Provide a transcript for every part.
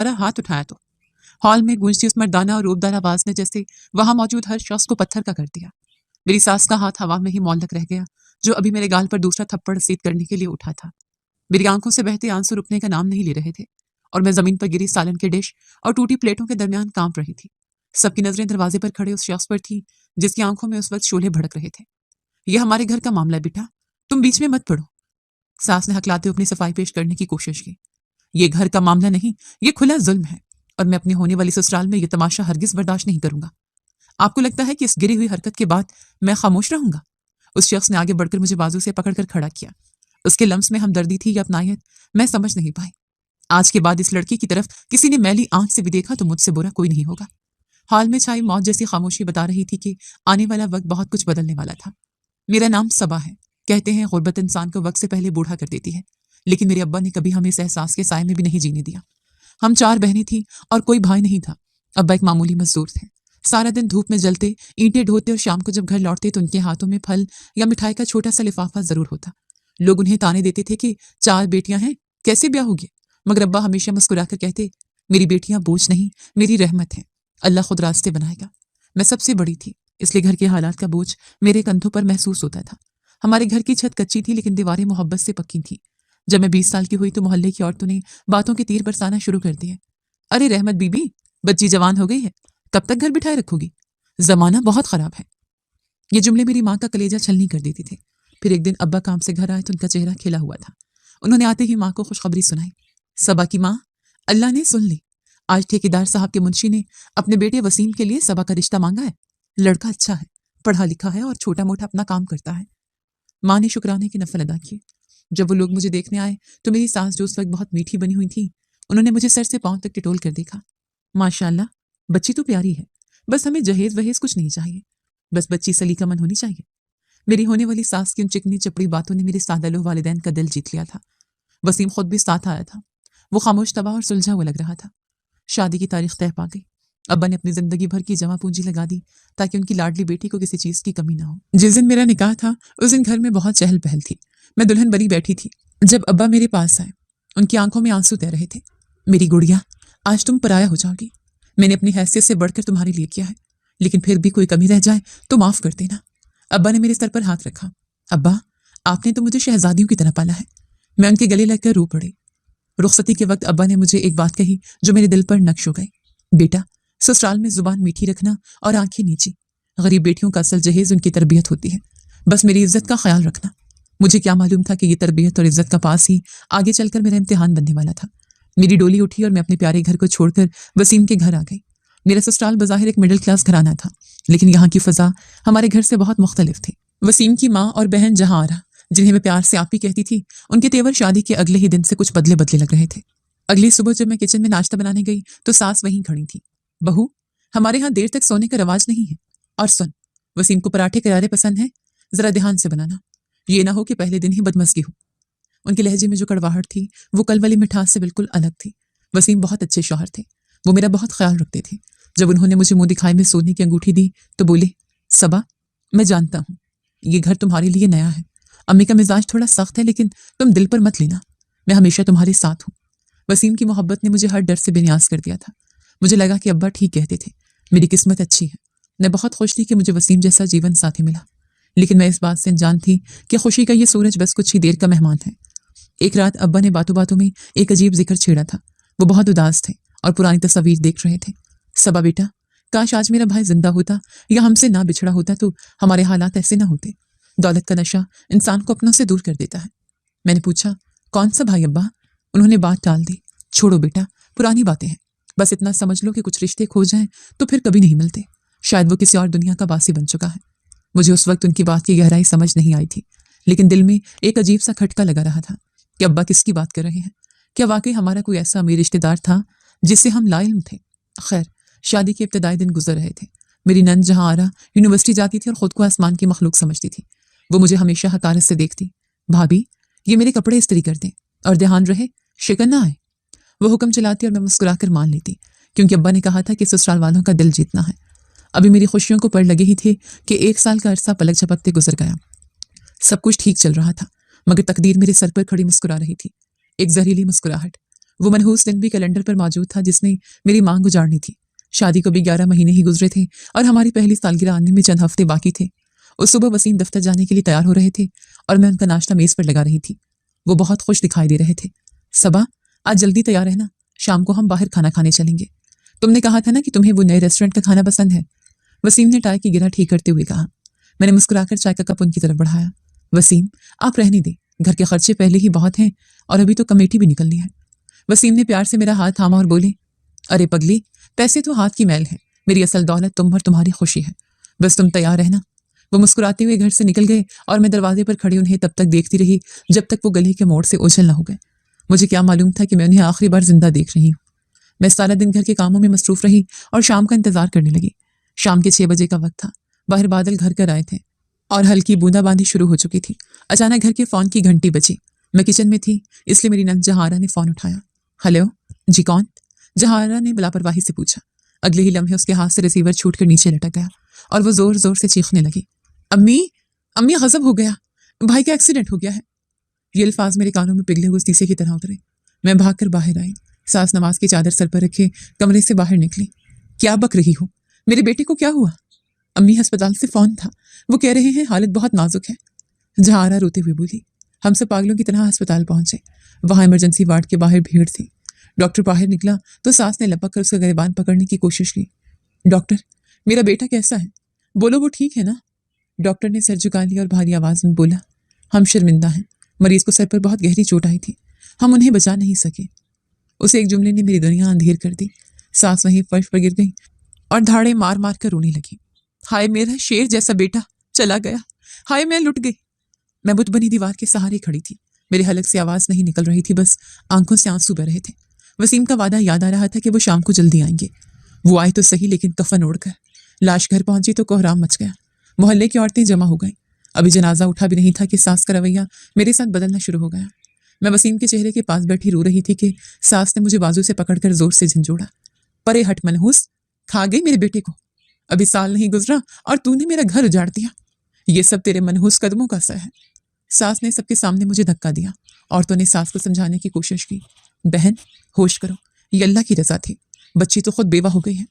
हमारा हाथ उठाया तो हॉल में गूंजती उस मर्दाना और रूपदार आवाज ने जैसे वहां मौजूद हर शख्स को पत्थर का कर दिया। मेरी सास का हाथ हवा में ही मौलक रह गया, जो अभी मेरे गाल पर दूसरा थप्पड़ रसीद करने के लिए उठा था। मेरी आंखों से बहते आंसू रुकने का नाम नहीं ले रहे थे और मैं जमीन पर गिरी सालन के डिश और टूटी प्लेटों के दरमियान कांप रही थी। सबकी नजरें दरवाजे पर खड़े उस शख्स पर थी जिसकी आंखों में उस वक्त शोले भड़क रहे थे। यह हमारे घर का मामला है बेटा, तुम बीच में मत पड़ो। सास ने हकलाते अपनी सफाई पेश करने की कोशिश की। ये घर का मामला नहीं, ये खुला जुल्म है और मैं अपनी होने वाली ससुराल में ये तमाशा हरगिज बर्दाश्त नहीं करूंगा। आपको लगता है कि इस गिरी हुई हरकत के बाद मैं खामोश रहूंगा? उस शख्स ने आगे बढ़कर मुझे बाजू से पकड़कर खड़ा किया। उसके लम्स में हमदर्दी थी या अपनायत, मैं समझ नहीं पाई। आज के बाद इस लड़की की तरफ किसी ने मैली आंख से भी देखा तो मुझसे बुरा कोई नहीं होगा। हाल में छाई मौत जैसी खामोशी बता रही थी कि आने वाला वक्त बहुत कुछ बदलने वाला था। मेरा नाम सबा है। कहते हैं गुर्बत इंसान को वक्त से पहले बूढ़ा कर देती है, लेकिन मेरे अब्बा ने कभी हमें इस एहसास के साए में भी नहीं जीने दिया। हम 4 बहनें थीं और कोई भाई नहीं था। अब्बा एक मामूली मजदूर थे। सारा दिन धूप में जलते, ईंटें ढोते और शाम को जब घर लौटते तो उनके हाथों में फल या मिठाई का छोटा सा लिफाफा जरूर होता। लोग उन्हें ताने देते थे कि 4 बेटियां हैं, कैसे ब्याह होगी? मगर अब्बा हमेशा मुस्कुराकर कहते, मेरी बेटियां बोझ नहीं, मेरी रहमत है। अल्लाह खुद रास्ते बनाएगा। मैं सबसे बड़ी थी, इसलिए घर के हालात का बोझ मेरे कंधों पर महसूस होता था। हमारे घर की छत कच्ची थी लेकिन दीवारें मोहब्बत से पक्की थी। जब मैं 20 साल की हुई तो मोहल्ले की औरतों ने बातों के तीर बरसाना शुरू कर दिए। अरे रहमत बीबी, बच्ची जवान हो गई है, कब तक घर बिठाए रखोगी? जमाना बहुत खराब है। ये जुमले मेरी माँ का कलेजा छलनी कर देते थे। फिर एक दिन अब्बा काम से घर आए तो उनका चेहरा खिला हुआ था। उन्होंने आते ही माँ को खुशखबरी सुनाई। सबा की माँ, अल्लाह ने सुन ली। आज ठेकेदार साहब के मुंशी ने अपने बेटे वसीम के लिए सबा का रिश्ता मांगा है। लड़का अच्छा है, पढ़ा लिखा है और छोटा मोटा अपना काम करता है। माँ ने शुक्राने की नफल अदा की। जब वो लोग मुझे देखने आए तो मेरी सास, जो उस वक्त बहुत मीठी बनी हुई थी, उन्होंने मुझे सर से पांव तक टिटोल कर देखा। माशाल्लाह, बच्ची तो प्यारी है, बस हमें जहेज वहेज कुछ नहीं चाहिए, बस बच्ची सलीका मन होनी चाहिए। मेरी होने वाली सास की उन चिकनी चपड़ी बातों ने मेरे सादालो वालिदैन का दिल जीत लिया था। वसीम खुद भी साथ आया था। वो खामोश, तबाह और सुलझा हुआ लग रहा था। शादी की तारीख तय पा गई। अब्बा ने अपनी जिंदगी भर की जमा पूंजी लगा दी ताकि उनकी लाडली बेटी को किसी चीज की कमी ना हो। जिस दिन मेरा निकाह था उस दिन घर में बहुत चहल पहल थी। मैं दुल्हन बनी बैठी थी जब अब्बा मेरे पास आए। उनकी आंखों में आंसू तैर रहे थे। मेरी गुड़िया, आज तुम पराया हो जाओगी। मैंने अपनी हैसियत से बढ़कर तुम्हारे लिए किया है, लेकिन फिर भी कोई कमी रह जाए तो माफ कर देना। अब्बा ने मेरे सर पर हाथ रखा। अब्बा, आपने तो मुझे शहजादियों की तरह पाला है। मैं उनके गले लगकर रो पड़ी। रुखसती के वक्त अब्बा ने मुझे एक बात कही जो मेरे दिल पर नक्श हो गई। बेटा, ससुराल में जुबान मीठी रखना और आंखें नीची। गरीब बेटियों का असल जहेज उनकी तरबियत होती है। बस मेरी इज्जत का ख्याल रखना। मुझे क्या मालूम था कि ये तरबियत और इज्जत का पास ही आगे चलकर मेरा इम्तिहान बनने वाला था। मेरी डोली उठी और मैं अपने प्यारे घर को छोड़कर वसीम के घर आ गई। मेरा ससुराल बज़ाहिर एक मिडिल क्लास घराना था, लेकिन यहाँ की फजा हमारे घर से बहुत मुख्तलिफ थी। वसीम की माँ और बहन जहांआरा, जिन्हें मैं प्यार से आपी कहती थी, उनके तेवर शादी के अगले ही दिन से कुछ बदले बदले लग रहे थे। अगली सुबह जब मैं किचन में नाश्ता बनाने गई तो सास वहीं खड़ी थी। बहू, हमारे यहाँ देर तक सोने का रवाज नहीं है। और सुन, वसीम को पराठे करारे पसंद है, जरा ध्यान से बनाना। ये ना हो कि पहले दिन ही बदमज़गी हो। उनके लहजे में जो कड़वाहट थी वो कल वाली मिठास से बिल्कुल अलग थी। वसीम बहुत अच्छे शौहर थे। वो मेरा बहुत ख्याल रखते थे। जब उन्होंने मुझे मुंह दिखाई में सोने की अंगूठी दी तो बोले, सबा, मैं जानता हूँ ये घर तुम्हारे लिए नया है। अम्मी का मिजाज थोड़ा सख्त है, लेकिन तुम दिल पर मत लेना। मैं हमेशा तुम्हारे साथ हूँ। वसीम की मोहब्बत ने मुझे हर डर से बेनियाज कर दिया था। मुझे लगा कि अब्बा ठीक कहते थे, मेरी किस्मत अच्छी है। मैं बहुत खुश थी कि मुझे वसीम जैसा जीवन साथी मिला, लेकिन मैं इस बात से अनजान थी कि खुशी का ये सूरज बस कुछ ही देर का मेहमान है। एक रात अब्बा ने बातों बातों में एक अजीब जिक्र छेड़ा था। वो बहुत उदास थे और पुरानी तस्वीर देख रहे थे। सबा बेटा, काश आज मेरा भाई जिंदा होता या हमसे ना बिछड़ा होता तो हमारे हालात ऐसे ना होते। दौलत का नशा इंसान को अपनों से दूर कर देता है। मैंने पूछा, कौन सा भाई अब्बा? उन्होंने बात टाल दी। छोड़ो बेटा, पुरानी बातें हैं। बस इतना समझ लो कि कुछ रिश्ते खो जाएं तो फिर कभी नहीं मिलते। शायद वो किसी और दुनिया का बासी बन चुका है। मुझे उस वक्त उनकी बात की गहराई समझ नहीं आई थी, लेकिन दिल में एक अजीब सा खटका लगा रहा था कि अब्बा किसकी बात कर रहे हैं। क्या वाकई हमारा कोई ऐसा अमीर रिश्तेदार था जिससे हम लाइल्म थे? खैर, शादी के इब्तदाई दिन गुजर रहे थे। मेरी नंद जहांआरा यूनिवर्सिटी जाती थी और खुद को आसमान की मखलूक समझती थी। वो मुझे हमेशा हकारत से देखती। भाभी, ये मेरे कपड़े इस्त्री कर दें और ध्यान रहे शिकन ना आए। वो हुक्म चलाती और मैं मुस्कुराकर मान लेती, क्योंकि अब्बा ने कहा था कि ससुराल वालों का दिल जीतना है। अभी मेरी खुशियों को पड़ लगे ही थे कि 1 साल का अरसा पलक झपकते गुजर गया। सब कुछ ठीक चल रहा था, मगर तकदीर मेरे सर पर खड़ी मुस्कुरा रही थी। एक जहरीली मुस्कुराहट। वो मनहूस दिन भी कैलेंडर पर मौजूद था जिसने मेरी मांग गुजारनी थी। शादी को भी 11 महीने ही गुजरे थे और हमारी पहली सालगिरह आने में चंद हफ्ते बाकी थे। उस सुबह वसीम दफ्तर जाने के लिए तैयार हो रहे थे और मैं उनका नाश्ता मेज पर लगा रही थी। वो बहुत खुश दिखाई दे रहे थे। सबा, आज जल्दी तैयार रहना, शाम को हम बाहर खाना खाने चलेंगे। तुमने कहा था ना कि तुम्हें वो नए रेस्टोरेंट का खाना पसंद है। वसीम ने टाई की गिरा ठीक करते हुए कहा। मैंने मुस्कुराकर चाय का कप उनकी तरफ बढ़ाया। वसीम, आप रहने दें, घर के खर्चे पहले ही बहुत हैं और अभी तो कमेटी भी निकलनी है। वसीम ने प्यार से मेरा हाथ थामा और बोले, अरे पगली, पैसे तो हाथ की मैल है, मेरी असल दौलत तुम और तुम्हारी खुशी है, बस तुम तैयार रहना। वो मुस्कुराते हुए घर से निकल गए और मैं दरवाजे पर खड़ी उन्हें तब तक देखती रही जब तक वो गली के मोड़ से ओझल न हो गए। मुझे क्या मालूम था कि मैं उन्हें आखिरी बार जिंदा देख रही हूँ। मैं सारा दिन घर के कामों में मसरूफ रही और शाम का इंतजार करने लगी। शाम के 6 बजे का वक्त था। बाहर बादल घर कर आए थे और हल्की बूंदाबांदी शुरू हो चुकी थी। अचानक घर के फोन की घंटी बजी। मैं किचन में थी, इसलिए मेरी नंद जहारा ने फोन उठाया। हेलो जी, कौन? जहारा ने लापरवाही से पूछा। अगले ही लम्हे उसके हाथ से रिसीवर छूटकर नीचे लटक गया और वो जोर जोर से चीखने लगी, अम्मी, अम्मी गजब हो गया, भाई का एक्सीडेंट हो गया है। ये अल्फाज मेरे कानों में पिघले हुए शीशे की तरह उतरे। मैं भागकर बाहर आई। सास नमाज की चादर सर पर रखे कमरे से बाहर निकली। क्या बक रही हो? मेरे बेटे को क्या हुआ? अम्मी, अस्पताल से फोन था, वो कह रहे हैं हालत बहुत नाजुक है। जहारा रोते हुए बोली। हम सब पागलों की तरह अस्पताल पहुंचे। वहां इमरजेंसी वार्ड के बाहर भीड़ थी। डॉक्टर बाहर निकला तो सास ने लपक कर उसका गिरबान पकड़ने की कोशिश की। डॉक्टर, मेरा बेटा कैसा है? बोलो वो ठीक है ना? डॉक्टर ने सर झुका लिया और भारी आवाज में बोला, हम शर्मिंदा हैं, मरीज को सर पर बहुत गहरी चोट आई थी, हम उन्हें बचा नहीं सके। उस एक जुमले ने मेरी दुनिया अंधेर कर दी। सास वहीं फर्श पर गिर गई और धाड़े मार मार कर रोने लगी। हाय मेरा शेर जैसा बेटा चला गया, हाय मैं लुट गई। मैं बुत बनी दीवार के सहारे खड़ी थी। मेरे हलक से आवाज नहीं निकल रही थी, बस आंखों से आंसू बह रहे थे। वसीम का वादा याद आ रहा था कि वो शाम को जल्दी आएंगे। वो आए तो सही, लेकिन कफन ओढ़कर। लाश घर पहुंची तो कोहराम मच गया। मोहल्ले की औरतें जमा हो गईं। अभी जनाजा उठा भी नहीं था कि सास का रवैया मेरे साथ बदलना शुरू हो गया। मैं वसीम के चेहरे के पास बैठी रो रही थी कि सास ने मुझे बाजू से पकड़कर जोर से झंझोड़ा। परे हट मनहूस, खा गई मेरे बेटे को। अभी साल नहीं गुजरा और तूने मेरा घर उजाड़ दिया। ये सब तेरे मनहूस कदमों का असर है। सास ने सबके सामने मुझे धक्का दिया। औरतों ने सास को समझाने की कोशिश की। बहन, होश करो, ये अल्लाह की रजा थी, बच्ची तो खुद बेवा हो गई है।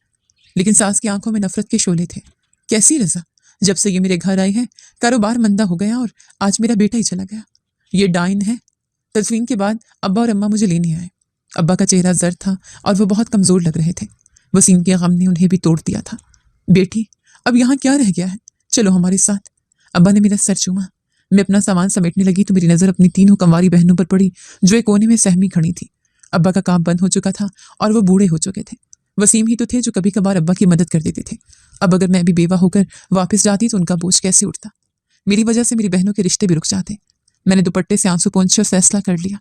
लेकिन सास की आंखों में नफरत के शोले थे। कैसी रजा? जब से ये मेरे घर आई है कारोबार मंदा हो गया और आज मेरा बेटा ही चला गया। ये डाइन है। तदफीन के बाद अब्बा और अम्मा मुझे लेने आए। अब्बा का चेहरा जर्द था और वो बहुत कमजोर लग रहे थे। वसीम के गम ने उन्हें भी तोड़ दिया था। बेटी, अब यहाँ क्या रह गया है, चलो हमारे साथ। अब्बा ने मेरा सर चूमा। मैं अपना सामान समेटने लगी तो मेरी नजर अपनी 3 कंवारी बहनों पर पड़ी जो एक कोने में सहमी खड़ी थी। अब्बा का काम बंद हो चुका था और वो बूढ़े हो चुके थे। वसीम ही तो थे जो कभी कभार अब्बा की मदद कर देते थे। अब अगर मैं भी बेवा होकर वापस जाती तो उनका बोझ कैसे उठता। मेरी वजह से मेरी बहनों के रिश्ते भी रुक जाते। मैंने दुपट्टे से आंसू पोंछे और फैसला कर लिया।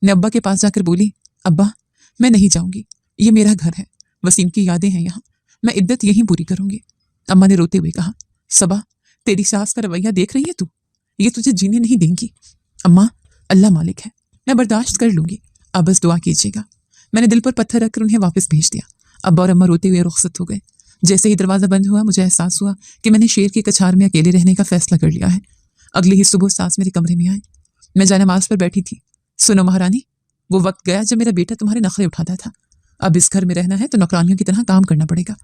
मैं अब्बा के पास जाकर बोली, अब्बा मैं नहीं जाऊंगी, ये मेरा घर है, वसीम की यादें हैं यहाँ, मैं इद्दत यहीं पूरी करूंगी। अम्मा ने रोते हुए कहा, सबा तेरी सास का रवैया देख रही है तू, ये तुझे जीने नहीं देंगी। अम्मा, अल्लाह मालिक है, मैं बर्दाश्त कर लूंगी, आप बस दुआ कीजिएगा। मैंने दिल पर पत्थर रखकर उन्हें वापस भेज दिया। अब्बा और अम्मा रोते हुए रुखसत हो गए। जैसे ही दरवाजा बंद हुआ मुझे एहसास हुआ कि मैंने शेर की कछार में अकेले रहने का फैसला कर लिया है। अगली ही सुबह सास मेरे कमरे में आए। मैं जानमाज पर बैठी थी। सुनो महारानी, वो वक्त गया जब मेरा बेटा तुम्हारे नखरे उठाता था। अब इस घर में रहना है तो नौकरानियों की तरह काम करना पड़ेगा।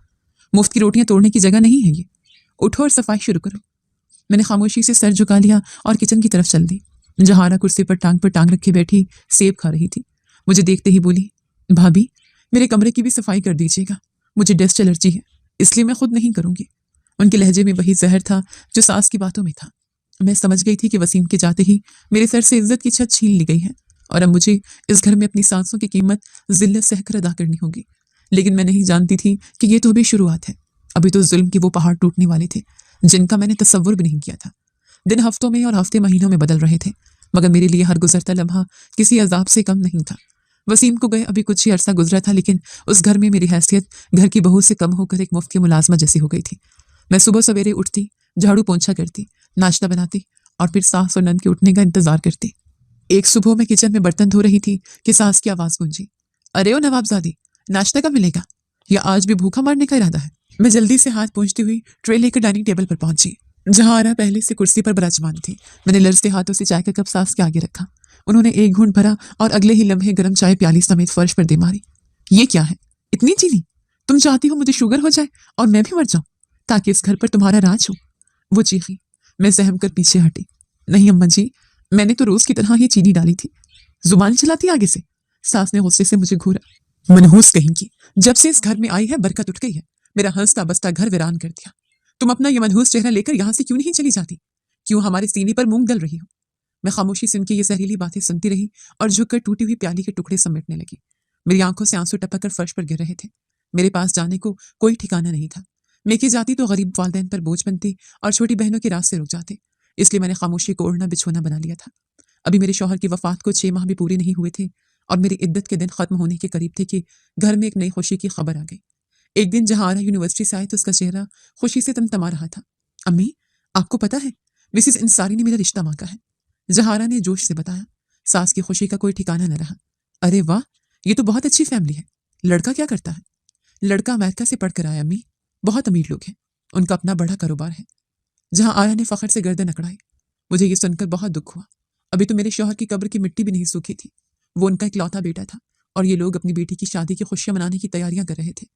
मुफ्त की रोटियां तोड़ने की जगह नहीं है ये। उठो और सफाई शुरू करो। मैंने खामोशी से सर झुका लिया और किचन की तरफ चल दी। जहारा कुर्सी पर टांग रखे बैठी सेब खा रही थी। मुझे देखते ही बोली, भाभी मेरे कमरे की भी सफाई कर दीजिएगा, मुझे डस्ट एलर्जी है, इसलिए मैं खुद नहीं करूंगी। उनके लहजे में वही जहर था जो सास की बातों में था। मैं समझ गई थी कि वसीम के जाते ही मेरे सर से इज्जत की छत छीन ली गई है और अब मुझे इस घर में अपनी सांसों की कीमत जिल्लत सहकर अदा करनी होगी। लेकिन मैं नहीं जानती थी कि ये तो अभी शुरुआत है। अभी तो जुल्म के वो पहाड़ टूटने वाले थे जिनका मैंने तसव्वुर भी नहीं किया था। दिन हफ्तों में और हफ्ते महीनों में बदल रहे थे, मगर मेरे लिए हर गुजरता लम्हा किसी अजाब से कम नहीं था। वसीम को गए अभी कुछ ही अरसा गुजरा था, लेकिन उस घर में मेरी हैसियत घर की बहू से कम होकर एक मुफ्त की मुलाजमा जैसी हो गई थी। मैं सुबह सवेरे उठती, झाड़ू पोंछा करती, नाश्ता बनाती और फिर सास और नंद के उठने का इंतजार करती। एक सुबह मैं किचन में बर्तन धो रही थी कि सास की आवाज गूंजी, अरे ओ नवाबजादी, नाश्ता कब मिलेगा, या आज भी भूखा मारने का इरादा है? मैं जल्दी से हाथ पहुंचती हुई ट्रे लेकर डाइनिंग टेबल पर पहुंची। जहां आरा पहले से कुर्सी पर विराजमान थी। मैंने लरजते हाथों से चाय का कप सास के आगे रखा। उन्होंने एक घूंट भरा और अगले ही लम्हे गर्म चाय प्याली समेत फर्श पर दे मारी। ये क्या है, इतनी चीनी? तुम चाहती हो मुझे शुगर हो जाए और मैं भी मर जाऊं ताकि इस घर पर तुम्हारा राज हो? वो चीखी। मैं सहम कर पीछे हटी। नहीं अम्मा जी, मैंने तो रोज की तरह ही चीनी डाली थी। जुबान चलाती आगे से। सास ने गुस्से से मुझे घूरा। मनहूस कहेंगी, जब से इस घर में आई है बरकत उठ गई है। मेरा हंसता बसता घर वीरान कर दिया। तुम अपना ये मनहूस चेहरा लेकर यहाँ से क्यों नहीं चली जाती? क्यों हमारे सीने पर मूंग दल रही हो? मैं खामोशी से उनकी ये जहरीली बातें सुनती रही और झुककर टूटी हुई प्याली के टुकड़े समेटने लगी। मेरी आंखों से आंसू टपक कर फर्श पर गिर रहे थे। मेरे पास जाने को कोई ठिकाना नहीं था। मैं की जाती तो गरीब वालदैन पर बोझ बनती और छोटी बहनों के रास्ते रुक जाते। इसलिए मैंने खामोशी को ओढ़ना बिछोना बना लिया था। अभी मेरे शौहर की वफात को 6 माह भी पूरे नहीं हुए थे और मेरी इद्दत के दिन खत्म होने के करीब थे कि घर में एक नई खुशी की खबर आ गई। एक दिन जहारा यूनिवर्सिटी से आए तो उसका चेहरा खुशी से तमतमा रहा था। अम्मी, आपको पता है मिसिस अंसारी ने मेरा रिश्ता मांगा है। जहारा ने जोश से बताया। सास की खुशी का कोई ठिकाना न रहा। अरे वाह, ये तो बहुत अच्छी फैमिली है। लड़का क्या करता है? लड़का अमेरिका से पढ़कर आया अम्मी। बहुत अमीर लोग हैं। उनका अपना बड़ा कारोबार है। जहां आया ने फखर से गर्दन अकड़ाई। मुझे ये सुनकर बहुत दुख हुआ। अभी तो मेरे शौहर की कब्र की मिट्टी भी नहीं सूखी थी। वो उनका इकलौता बेटा था और ये लोग अपनी बेटी की शादी की खुशियां मनाने की तैयारियां कर रहे थे।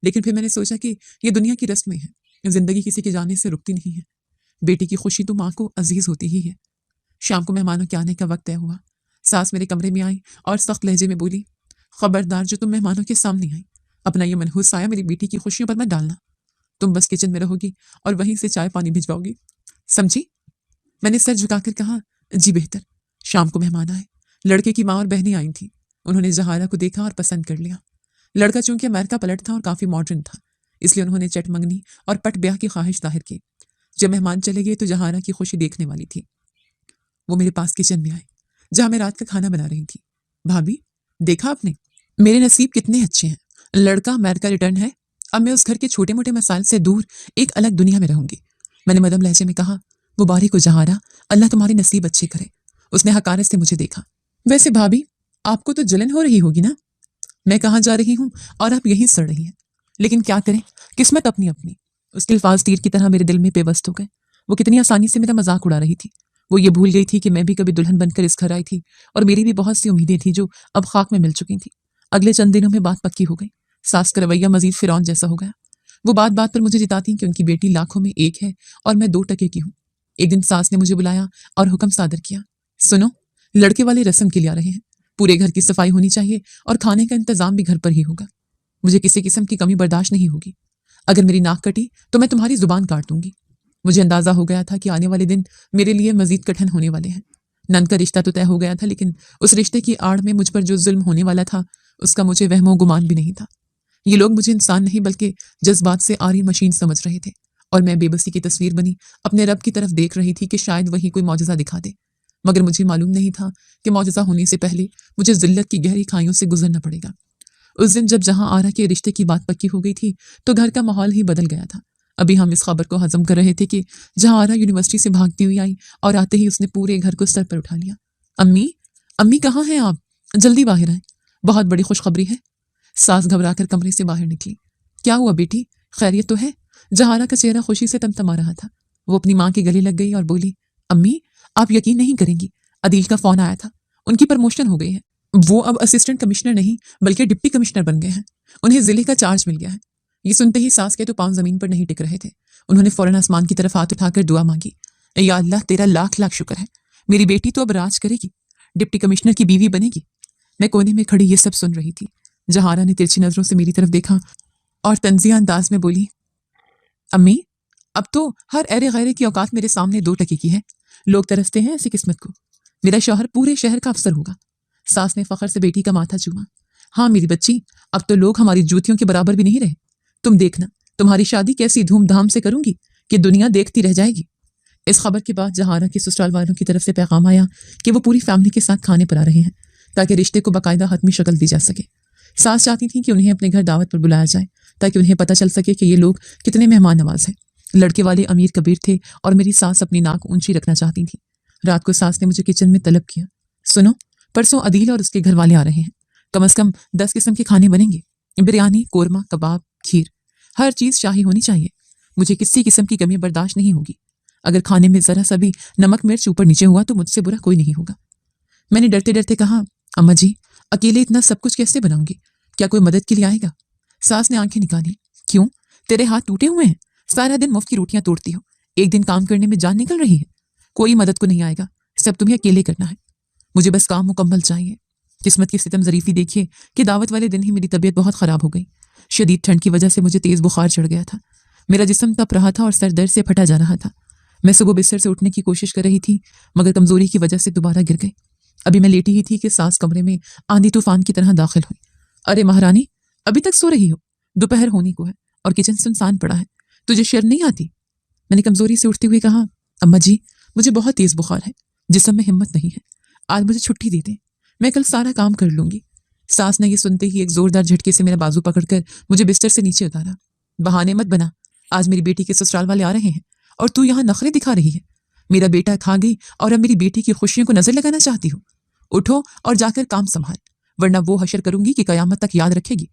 लेकिन फिर मैंने सोचा कि ये दुनिया की रस्में हैं। जिंदगी किसी के जाने से रुकती नहीं है। बेटी की खुशी तो माँ को अजीज होती ही है। शाम को मेहमानों के आने का वक्त तय हुआ। सास मेरे कमरे में आई और सख्त लहजे में बोली, खबरदार जो तुम मेहमानों के सामने आई अपना ये मनहूस साया मेरी बेटी की खुशियों पर मत डालना। तुम बस किचन में रहोगी और वहीं से चाय पानी भिजवाओगी, समझी? मैंने सर झुकाकर कहा, जी बेहतर। शाम को मेहमान आए। लड़के की माँ और बहनें आई थी। उन्होंने जहारा को देखा और पसंद कर लिया। लड़का चूंकि अमेरिका पलट था और काफी मॉडर्न था, इसलिए उन्होंने चट मंगनी और पट ब्याह की ख्वाहिश जाहिर की। जब मेहमान चले गए तो जहारा की खुशी देखने वाली थी। वो मेरे पास किचन में आए जहां मैं रात का खाना बना रही थी। भाभी, देखा आपने मेरे नसीब कितने अच्छे हैं। लड़का अमेरिका रिटर्न है। अब मैं उस घर के छोटे मोटे मसाइल से दूर एक अलग दुनिया में रहूंगी। मैंने मदम लहजे में कहा, मुबारक हो जहारा, अल्लाह तुम्हारे नसीब अच्छे करे। उसने हकारत से मुझे देखा। वैसे भाभी, आपको तो जलन हो रही होगी ना? मैं कहाँ जा रही हूँ और आप यहीं सड़ रही हैं। लेकिन क्या करें, किस्मत अपनी अपनी। उसके अल्फाज तीर की तरह मेरे दिल में पेवस्त हो गए। वो कितनी आसानी से मेरा मजाक उड़ा रही थी। वो ये भूल गई थी कि मैं भी कभी दुल्हन बनकर इस घर आई थी और मेरी भी बहुत सी उम्मीदें थी जो अब खाक में मिल चुकी थी। अगले चंद दिनों में बात पक्की हो गई। सास का रवैया मजीद फिरौन जैसा हो गया। वो बात बात पर मुझे जिताती कि उनकी बेटी लाखों में एक है और मैं 2 टके की हूँ। एक दिन सास ने मुझे बुलाया और हुक्म सादर किया, सुनो, लड़के वाले रस्म के लिए आ रहे हैं। पूरे घर की सफाई होनी चाहिए और खाने का इंतजाम भी घर पर ही होगा। मुझे किसी किस्म की कमी बर्दाश्त नहीं होगी। अगर मेरी नाक कटी तो मैं तुम्हारी जुबान काट दूंगी। मुझे अंदाजा हो गया था कि आने वाले दिन मेरे लिए मजीद कठिन होने वाले हैं। नंद का रिश्ता तो तय हो गया था, लेकिन उस रिश्ते की आड़ में मुझ पर जो जुल्म होने वाला था उसका मुझे वहमो गुमान भी नहीं था। ये लोग मुझे इंसान नहीं बल्कि जज्बात से आरी मशीन समझ रहे थे और मैं बेबसी की तस्वीर बनी अपने रब की तरफ देख रही थी कि शायद वही कोई मौजज़ा दिखा दे। मगर मुझे मालूम नहीं था कि मौजज़ा होने से पहले मुझे जिल्लत की गहरी खाइयों से गुजरना पड़ेगा। उस दिन जब जहां आरा के रिश्ते की बात पक्की हो गई थी तो घर का माहौल ही बदल गया था। अभी हम इस खबर को हजम कर रहे थे कि जहां आरा यूनिवर्सिटी से भागती हुई आई और आते ही उसने पूरे घर को सर पर उठा लिया। अम्मी, अम्मी कहाँ हैं आप? जल्दी बाहर आए, बहुत बड़ी खुशखबरी है। सास घबराकर कमरे से बाहर निकली। क्या हुआ बेटी, खैरियत तो है? जहारा का चेहरा खुशी से तमतमा रहा था। वो अपनी माँ के गले लग गई और बोली, अम्मी, आप यकीन नहीं करेंगी, अदील का फोन आया था। उनकी प्रमोशन हो गई है। वो अब असिस्टेंट कमिश्नर नहीं बल्कि डिप्टी कमिश्नर बन गए हैं। उन्हें जिले का चार्ज मिल गया है। ये सुनते ही सास के तो पांव जमीन पर नहीं टिक रहे थे। उन्होंने फौरन आसमान की तरफ हाथ उठाकर दुआ मांगी, या अल्लाह तेरा लाख लाख शुक्र है, मेरी बेटी तो अब राज करेगी, डिप्टी कमिश्नर की बीवी बनेगी। मैं कोने में खड़ी ये सब सुन रही थी। जहारा ने तिरछी नजरों से मेरी तरफ देखा और तंजिया अंदाज में बोली, अम्मी, अब तो हर ऐरे गैरे की औकात मेरे सामने 2 टके की है। लोग तरसते हैं ऐसी किस्मत को। मेरा शौहर पूरे शहर का अफसर होगा। सास ने फखर से बेटी का माथा चूमा। हाँ मेरी बच्ची, अब तो लोग हमारी जूतियों के बराबर भी नहीं रहे। तुम देखना, तुम्हारी शादी कैसी धूमधाम से करूंगी कि दुनिया देखती रह जाएगी। इस खबर के बाद जहारा के ससुराल वालों की तरफ से पैगाम आया कि वो पूरी फैमिली के साथ खाने पर आ रहे हैं ताकि रिश्ते को बाकायदा हतमी शक्ल दी जा सके। सास चाहती थी कि उन्हें अपने घर दावत पर बुलाया जाए ताकि उन्हें पता चल सके कि ये लोग कितने मेहमान नवाज हैं। लड़के वाले अमीर कबीर थे और मेरी सास अपनी नाक ऊंची रखना चाहती थी। रात को सास ने मुझे किचन में तलब किया, सुनो, परसों अदील और उसके घर वाले आ रहे हैं। कम से कम 10 किस्म के खाने बनेंगे, बिरयानी, कोरमा, कबाब, खीर, हर चीज शाही होनी चाहिए। मुझे किसी किस्म की कमी बर्दाश्त नहीं होगी। अगर खाने में जरा सा भी नमक मिर्च ऊपर नीचे हुआ तो मुझसे बुरा कोई नहीं होगा। मैंने डरते डरते कहा, अम्मा जी, अकेले इतना सब कुछ कैसे बनाऊंगी? क्या कोई मदद के लिए आएगा? सास ने आंखें निकाली। क्यों, तेरे हाथ टूटे हुए हैं? सारा दिन मुफ्त की रोटियां तोड़ती हो, एक दिन काम करने में जान निकल रही है। कोई मदद को नहीं आएगा, सब तुम्हें अकेले करना है। मुझे बस काम मुकम्मल चाहिए। किस्मत की सितम ज़रीफी देखिए कि दावत वाले दिन ही मेरी तबीयत बहुत ख़राब हो गई। शदीद ठंड की वजह से मुझे तेज़ बुखार चढ़ गया था। मेरा जिस्म तप रहा था और सर दर्द से फटा जा रहा था। मैं सुबह बिस्तर से उठने की कोशिश कर रही थी, मगर कमज़ोरी की वजह से दोबारा गिर गई। अभी मैं लेटी ही थी कि सास कमरे में आंधी तूफान की तरह दाखिल हुई। अरे महारानी, अभी तक सो रही हो? दोपहर होने को है और किचन सुनसान पड़ा है, तुझे शर्म नहीं आती? मैंने कमज़ोरी से उठते हुए कहा, अम्मा जी, मुझे बहुत तेज़ बुखार है, जिस्म में हिम्मत नहीं है। आज मुझे छुट्टी दे दें, मैं कल सारा काम कर लूंगी। सास ने ये सुनते ही एक जोरदार झटके से मेरा बाजू पकड़कर मुझे बिस्तर से नीचे उतारा। बहाने मत बना, आज मेरी बेटी के ससुराल वाले आ रहे हैं और तू यहाँ नखरे दिखा रही है। मेरा बेटा खा गई और अब मेरी बेटी की खुशियों को नजर लगाना चाहती हो? उठो और जाकर काम संभाल, वरना वो हशर करूंगी कि कयामत तक याद रखेगी।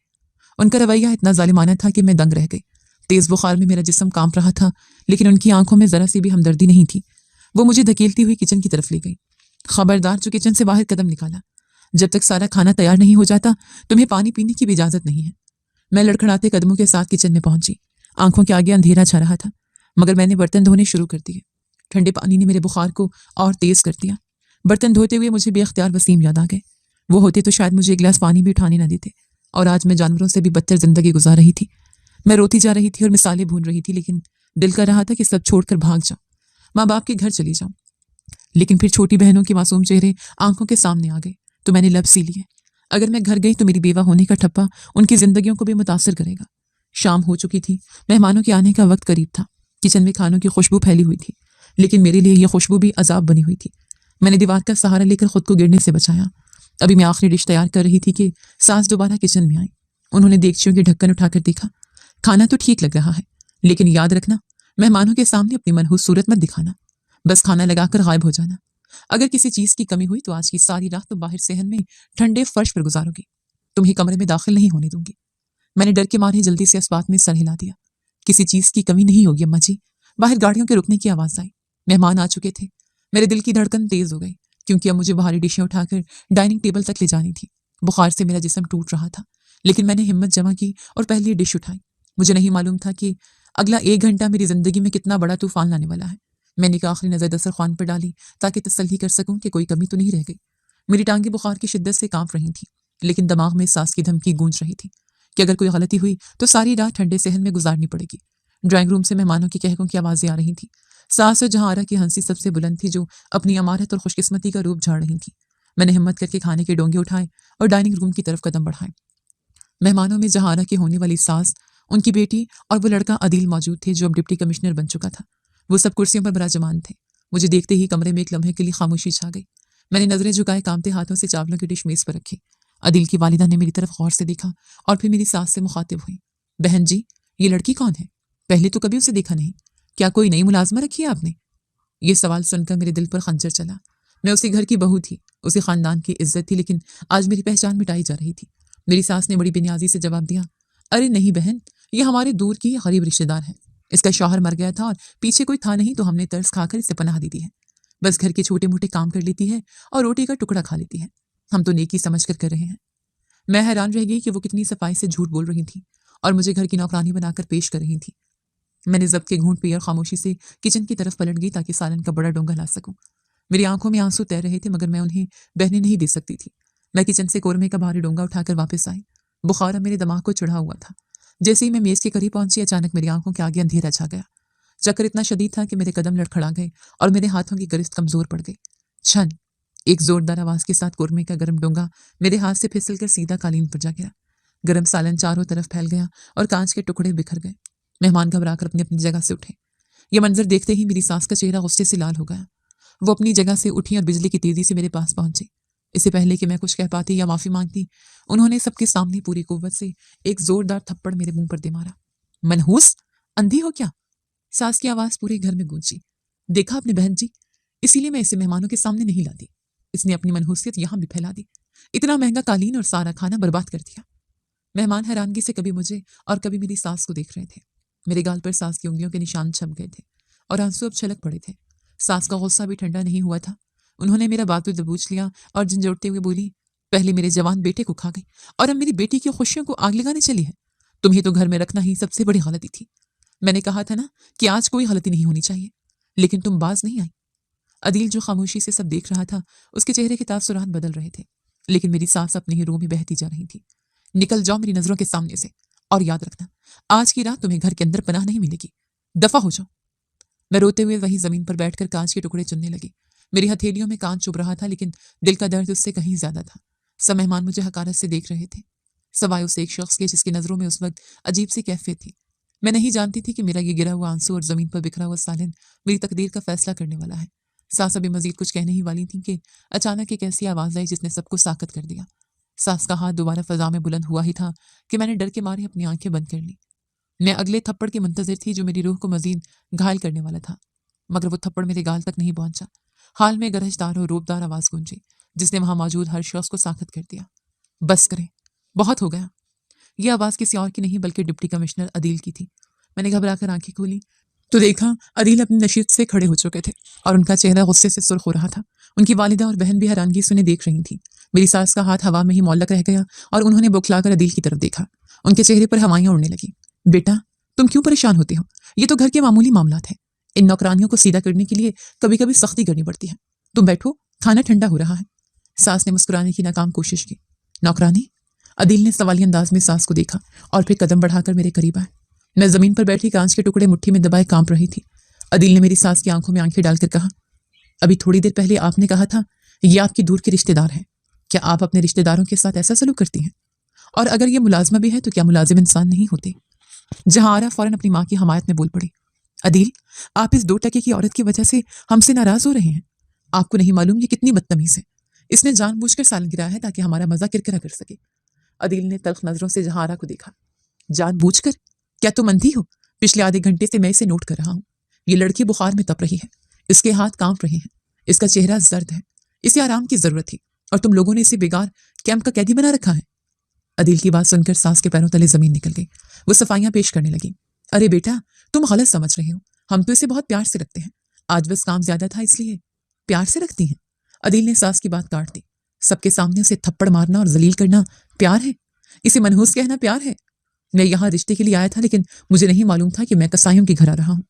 उनका रवैया इतना जालिमाना था कि मैं दंग रह गई। तेज बुखार में मेरा जिस्म कांप रहा था, लेकिन उनकी आंखों में जरा सी भी हमदर्दी नहीं थी। वो मुझे धकेलती हुई किचन की तरफ ले गई। खबरदार, जो किचन से बाहर कदम निकाला, जब तक सारा खाना तैयार नहीं हो जाता तुम्हें पानी पीने की भी इजाजत नहीं है। मैं लड़खड़ाते कदमों के साथ किचन में पहुंची। आंखों के आगे अंधेरा छा रहा था, मगर मैंने बर्तन धोने शुरू कर दिए। ठंडे पानी ने मेरे बुखार को और तेज कर दिया। बर्तन धोते हुए मुझे बेख्तियार वसीम याद आ गए। वो होते तो शायद मुझे एक गिलास पानी भी उठाने न देते, और आज मैं जानवरों से भी बदतर जिंदगी गुजार रही थी। मैं रोती जा रही थी और मिसालें भून रही थी, लेकिन दिल कर रहा था कि सब छोड़कर भाग जाऊं, माँ बाप के घर चली जाऊं। लेकिन फिर छोटी बहनों के मासूम चेहरे आंखों के सामने आ गए तो मैंने लब सी लिए। अगर मैं घर गई तो मेरी बेवा होने का ठप्पा उनकी जिंदगियों को भी मुतासर करेगा। शाम हो चुकी थी, मेहमानों के आने का वक्त करीब था। किचन में खानों की खुशबू फैली हुई थी, लेकिन मेरे लिए यह खुशबू भी अजाब बनी हुई थी। मैंने दीवार का सहारा लेकर खुद को गिरने से बचाया। अभी मैं आखिरी डिश तैयार कर रही थी कि सास दोबारा किचन में आई। उन्होंने देगचियों की ढक्कन उठाकर देखा। खाना तो ठीक लग रहा है, लेकिन याद रखना, मेहमानों के सामने अपनी मनहूस सूरत मत दिखाना। बस खाना लगाकर गायब हो जाना। अगर किसी चीज की कमी हुई तो आज की सारी रात तो बाहर सहन में ठंडे फर्श पर गुजारोगी। तुम्हें कमरे में दाखिल नहीं होने दूंगी। मैंने डर के मारे जल्दी से इस बात में सर हिला दिया। किसी चीज की कमी नहीं होगी अम्मा जी। बाहर गाड़ियों के रुकने की आवाज आई। मेहमान आ चुके थे। मेरे दिल की धड़कन तेज हो गई, क्योंकि अब मुझे भारी डिशें उठाकर डाइनिंग टेबल तक ले जानी थी। बुखार से मेरा जिस्म टूट रहा था, लेकिन मैंने हिम्मत जमा की और पहली डिश उठाई। मुझे नहीं मालूम था कि अगला 1 घंटा मेरी जिंदगी में कितना बड़ा तूफान लाने वाला है। मैंने एक आखिरी नजर दस्तरख्वान पर डाली ताकि तसल्ली कर सकूं कि कोई कमी तो नहीं रह गई। मेरी टांगें बुखार की शिद्दत से कांप रही थी, लेकिन दिमाग में सास की धमकी गूंज रही थी कि अगर कोई गलती हुई तो सारी रात ठंडे सहन में गुजारनी पड़ेगी। ड्राइंग रूम से मेहमानों की कहकों की आवाजें आ रही थी। सास और जहारा की हंसी सबसे बुलंद थी, जो अपनी अमारत और खुशकिस्मती का रूप झाड़ रही थी। मैंने हिम्मत करके खाने के डोंगे उठाए और डाइनिंग रूम की तरफ कदम बढ़ाए। मेहमानों में जहारा की होने वाली सास, उनकी बेटी और वो लड़का अदील मौजूद थे, जो अब डिप्टी कमिश्नर बन चुका था। वो सब कुर्सियों पर विराजमान थे। मुझे देखते ही कमरे में एक लम्हे के लिए खामोशी छा गई। मैंने नजरें झुकाए कांपते हाथों से चावलों की डिश मेज पर रखी। अदील की वालिदा ने मेरी तरफ गौर से देखा और फिर मेरी सास से मुखातिब हुई। बहन जी, ये लड़की कौन है? पहले तो कभी उसे देखा नहीं। क्या कोई नई मुलाजमा रखी है आपने? ये सवाल सुनकर मेरे दिल पर खंजर चला। मैं उसी घर की बहू थी, उसी खानदान की इज्जत थी, लेकिन आज मेरी पहचान मिटाई जा रही थी। मेरी सास ने बड़ी बेनियाजी से जवाब दिया, अरे नहीं बहन, ये हमारे दूर की गरीब रिश्तेदार है। इसका शौहर मर गया था और पीछे कोई था नहीं, तो हमने तरस खाकर इसे पनाह दी है। बस घर के छोटे मोटे काम कर लेती है और रोटी का टुकड़ा खा लेती है। हम तो नेकी समझ कर रहे हैं। मैं हैरान रह गई कि वो कितनी सफाई से झूठ बोल रही थी और मुझे घर की नौकरानी बनाकर पेश कर रही थी। मैंने जब्त के घूंट पिए और खामोशी से किचन की तरफ पलट गई ताकि सालन का बड़ा डोंगा ला सकूं। मेरी आंखों में आंसू तैर रहे थे, मगर मैं उन्हें बहने नहीं दे सकती थी। मैं किचन से कोरमे का भारी डोंगा उठाकर वापस आई। बुखार अब मेरे दिमाग को चढ़ा हुआ था। जैसे ही मैं मेज के करीब पहुंची, अचानक मेरी आंखों के आगे अंधेरा छा गया। चक्कर इतना शदीद था कि मेरे कदम लड़खड़ा गए और मेरे हाथों की गिरफ्त कमजोर पड़ गई। छन, एक जोरदार आवाज के साथ कोरमे का गर्म डोंगा मेरे हाथ से फिसलकर सीधा कालीन पर जा गिरा। गर्म सालन चारों तरफ फैल गया और कांच के टुकड़े बिखर गए। मेहमान घबराकर अपनी अपनी जगह से उठे। यह मंजर देखते ही मेरी सास का चेहरा गुस्से से लाल हो गया। वो अपनी जगह से उठी और बिजली की तेजी से मेरे पास पहुंची। इससे पहले कि मैं कुछ कह पाती या माफी मांगती, उन्होंने सबके सामने पूरी कुव्वत से एक जोरदार थप्पड़ मेरे मुंह पर दे मारा। मनहूस, अंधी हो क्या? सास की आवाज पूरे घर में गूंजी। देखा आपने बहन जी, इसीलिए मैं इसे मेहमानों के सामने नहीं लाती। इसने अपनी मनहूसियत यहां भी फैला दी। इतना महंगा कालीन और सारा खाना बर्बाद कर दिया। मेहमान हैरानगी से कभी मुझे और कभी मेरी सास को देख रहे थे। मेरे गाल पर सास की उंगलियों के निशान छप गए थे और आंसू अब छलक पड़े थे। सास का गुस्सा भी ठंडा नहीं हुआ था। انہوں نے میرا بات دبوچ لیا اور جھنجھوڑتے ہوئے بولی، پہلے میرے جوان بیٹے کو کھا گئی اور اب میری بیٹی کی خوشیوں کو آگ لگانے چلی ہے۔ تمہیں تو گھر میں رکھنا ہی سب سے بڑی غلطی تھی۔ میں نے کہا تھا نا کہ آج کوئی غلطی نہیں ہونی چاہیے، لیکن تم باز نہیں آئی۔ عدیل جو خاموشی سے سب دیکھ رہا تھا، اس کے چہرے کے تاثرات بدل رہے تھے، لیکن میری سانس اپنے ہی روح میں بہتی جا رہی تھی۔ نکل جاؤ میری نظروں کے سامنے سے، اور یاد رکھنا آج کی رات تمہیں گھر کے اندر پناہ نہیں ملے گی، دفع ہو جاؤ۔ میں روتے ہوئے وہیں زمین پر بیٹھ کر کانچ کے ٹکڑے چننے لگی۔ میری ہتھیلیوں میں کانچ چبھ رہا تھا، لیکن دل کا درد اس سے کہیں زیادہ تھا۔ سب مہمان مجھے حقارت سے دیکھ رہے تھے، سوائے اس ایک شخص کے جس کی نظروں میں اس وقت عجیب سی کیفیت تھی۔ میں نہیں جانتی تھی کہ میرا یہ گرا ہوا آنسو اور زمین پر بکھرا ہوا سالن میری تقدیر کا فیصلہ کرنے والا ہے۔ ساس ابھی مزید کچھ کہنے ہی والی تھی کہ اچانک ایک ایسی آواز آئی جس نے سب کو ساکت کر دیا۔ ساس کا ہاتھ دوبارہ فضا میں بلند ہوا ہی تھا کہ میں نے ڈر کے مارے اپنی آنکھیں بند کر لی۔ میں اگلے تھپڑ کے منتظر تھی جو میری روح کو مزید گھائل کرنے والا تھا، مگر وہ تھپڑ میرے گال تک نہیں پہنچا۔ حال میں گرجدار اور روبدار آواز گونجی جس نے وہاں موجود ہر شخص کو ساکت کر دیا۔ بس کریں، بہت ہو گیا۔ یہ آواز کسی اور کی نہیں بلکہ ڈپٹی کمشنر عدیل کی تھی۔ میں نے گھبرا کر آنکھیں کھولی تو دیکھا عدیل اپنی نشست سے کھڑے ہو چکے تھے اور ان کا چہرہ غصے سے سرخ ہو رہا تھا۔ ان کی والدہ اور بہن بھی حیرانگی سے انہیں دیکھ رہی تھیں۔ میری ساس کا ہاتھ ہوا میں ہی معلق رہ گیا اور انہوں نے بوکھلا کر عدیل کی طرف دیکھا۔ ان کے چہرے پر ہوائیاں اڑنے لگیں۔ بیٹا، تم کیوں پریشان ہوتے ہو؟ یہ تو گھر کے معمولی معاملات ہیں۔ ان نوکرانیوں کو سیدھا کرنے کے لیے کبھی کبھی سختی کرنی پڑتی ہے۔ تم بیٹھو، کھانا ٹھنڈا ہو رہا ہے۔ ساس نے مسکرانے کی ناکام کوشش کی۔ نوکرانی؟ عدیل نے سوالی انداز میں ساس کو دیکھا اور پھر قدم بڑھا کر میرے قریب آئے۔ میں زمین پر بیٹھی کانچ کے ٹکڑے مٹھی میں دبائے کانپ رہی تھی۔ عدیل نے میری ساس کی آنکھوں میں آنکھیں ڈال کر کہا، ابھی تھوڑی دیر پہلے آپ نے کہا تھا یہ آپ کی دور کے رشتہ دار ہیں، کیا آپ اپنے رشتہ داروں کے ساتھ ایسا سلوک کرتی ہیں؟ اور اگر یہ ملازمہ بھی ہے تو کیا ملازم انسان نہیں ہوتے؟ جہارا فوراً اپنی ماں کی حمایت میں بول پڑی، عدیل، آپ اس 2 ٹکے کی عورت کی وجہ سے ہم سے ناراض ہو رہے ہیں۔ آپ کو نہیں معلوم یہ کتنی بدتمیز ہے۔ اس نے جان بوجھ کر سالن گرایا ہے تاکہ ہمارا مزہ کرکرا کر سکے۔ عدیل نے تلخ نظروں سے جہارا کو دیکھا۔ جان بوجھ کر؟ کیا تم اندھی ہو؟ پچھلے آدھے گھنٹے سے میں اسے نوٹ کر رہا ہوں۔ یہ لڑکی بخار میں تپ رہی ہے، اس کے ہاتھ کانپ رہے ہیں، اس کا چہرہ زرد ہے، اسے آرام کی ضرورت تھی اور تم لوگوں نے اسے بیگار کیمپ کا قیدی بنا رکھا ہے۔ عدیل کی بات سن کر ساس کے پیروں تلے زمین نکل گئی۔ وہ صفائیاں پیش کرنے لگی۔ ارے بیٹا، تم غلط سمجھ رہے ہو، ہم تو اسے بہت پیار سے رکھتے ہیں، آج بس کام زیادہ تھا اس لیے۔ پیار سے رکھتی ہیں؟ عدیل نے ساس کی بات کاٹ دی۔ سب کے سامنے اسے تھپڑ مارنا اور ذلیل کرنا پیار ہے؟ اسے منحوس کہنا پیار ہے؟ میں یہاں رشتے کے لیے آیا تھا، لیکن مجھے نہیں معلوم تھا کہ میں کسائیوں کے گھر آ رہا ہوں۔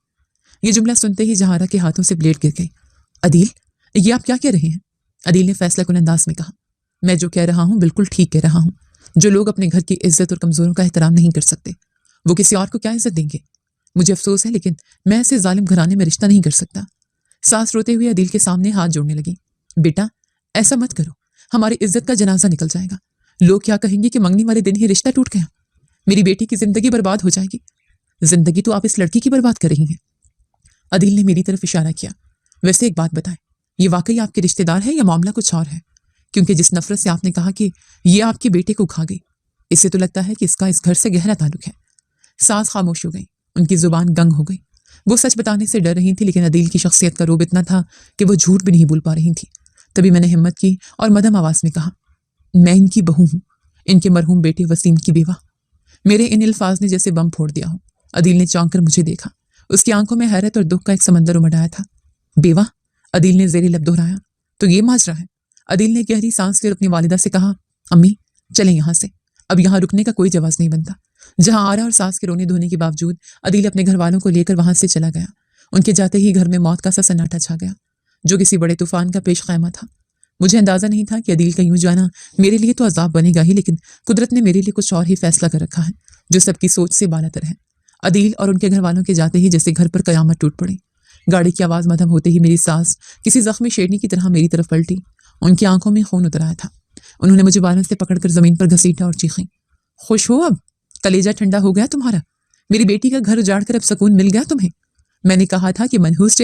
یہ جملہ سنتے ہی جہارا کے ہاتھوں سے بلیڈ گر گئی۔ عدیل، یہ آپ کیا کہہ رہے ہیں؟ عدیل نے فیصلہ کن انداز میں کہا، میں جو کہہ رہا ہوں بالکل ٹھیک کہہ رہا ہوں۔ جو لوگ اپنے گھر کی عزت اور کمزوروں کا احترام نہیں کر سکتے، وہ کسی اور کو کیا عزت دیں گے؟ مجھے افسوس ہے، لیکن میں ایسے ظالم گھرانے میں رشتہ نہیں کر سکتا۔ ساس روتے ہوئے عدیل کے سامنے ہاتھ جوڑنے لگی۔ بیٹا، ایسا مت کرو، ہماری عزت کا جنازہ نکل جائے گا۔ لوگ کیا کہیں گے کہ منگنی والے دن ہی رشتہ ٹوٹ گیا؟ میری بیٹی کی زندگی برباد ہو جائے گی۔ زندگی تو آپ اس لڑکی کی برباد کر رہی ہیں۔ عدیل نے میری طرف اشارہ کیا۔ ویسے ایک بات بتائیں، یہ واقعی آپ کے رشتہ دار ہے یا معاملہ کچھ اور ہے؟ کیونکہ جس نفرت سے آپ نے کہا کہ یہ آپ کے بیٹے کو کھا گئی، اس سے تو لگتا ہے کہ اس کا اس گھر سے گہرا تعلق ہے۔ ساس خاموش ہو گئی، ان کی زبان گنگ ہو گئی۔ وہ سچ بتانے سے ڈر رہی تھی، لیکن عدیل کی شخصیت کا روب اتنا تھا کہ وہ جھوٹ بھی نہیں بول پا رہی تھی۔ تبھی میں نے ہمت کی اور مدھم آواز میں کہا، میں ان کی بہو ہوں، ان کے مرحوم بیٹے وسیم کی بیوہ۔ میرے ان الفاظ نے جیسے بم پھوڑ دیا ہو۔ عدیل نے چونک کر مجھے دیکھا، اس کی آنکھوں میں حیرت اور دکھ کا ایک سمندر امڈ آیا تھا۔ بیوہ؟ عدیل نے زیر لب دہرایا، تو یہ ماجرا ہے؟ عدیل نے گہری سانس لے اپنی والدہ سے کہا، امی چلیں یہاں سے، اب یہاں رکنے کا کوئی جواز نہیں بنتا۔ جہاں آرا اور ساس کے رونے دھونے کے باوجود عدیل اپنے گھر والوں کو لے کر وہاں سے چلا گیا۔ ان کے جاتے ہی گھر میں موت کا سا سناٹا چھا گیا جو کسی بڑے طوفان کا پیش خیمہ تھا۔ مجھے اندازہ نہیں تھا کہ عدیل کا یوں جانا میرے لیے تو عذاب بنے گا ہی، لیکن قدرت نے میرے لیے کچھ اور ہی فیصلہ کر رکھا ہے جو سب کی سوچ سے بالا تر ہے۔ عدیل اور ان کے گھر والوں کے جاتے ہی جیسے گھر پر قیامت ٹوٹ پڑی۔ گاڑی کی آواز مدھم ہوتے ہی میری ساس کسی زخمی شیرنی کی طرح میری طرف پلٹی۔ ان کی آنکھوں میں خون اتر آیا تھا۔ انہوں نے مجھے بالوں سے پکڑ کر زمین پر گھسیٹا اور چیخیں، خوش ہو اب؟ کلیجہ ٹھنڈا ہو گیا تمہارا؟ میری بیٹی کا گھر اجاڑ کر اب سکون مل گیا تمہیں؟ میں نے کہا تھا کہ منحوس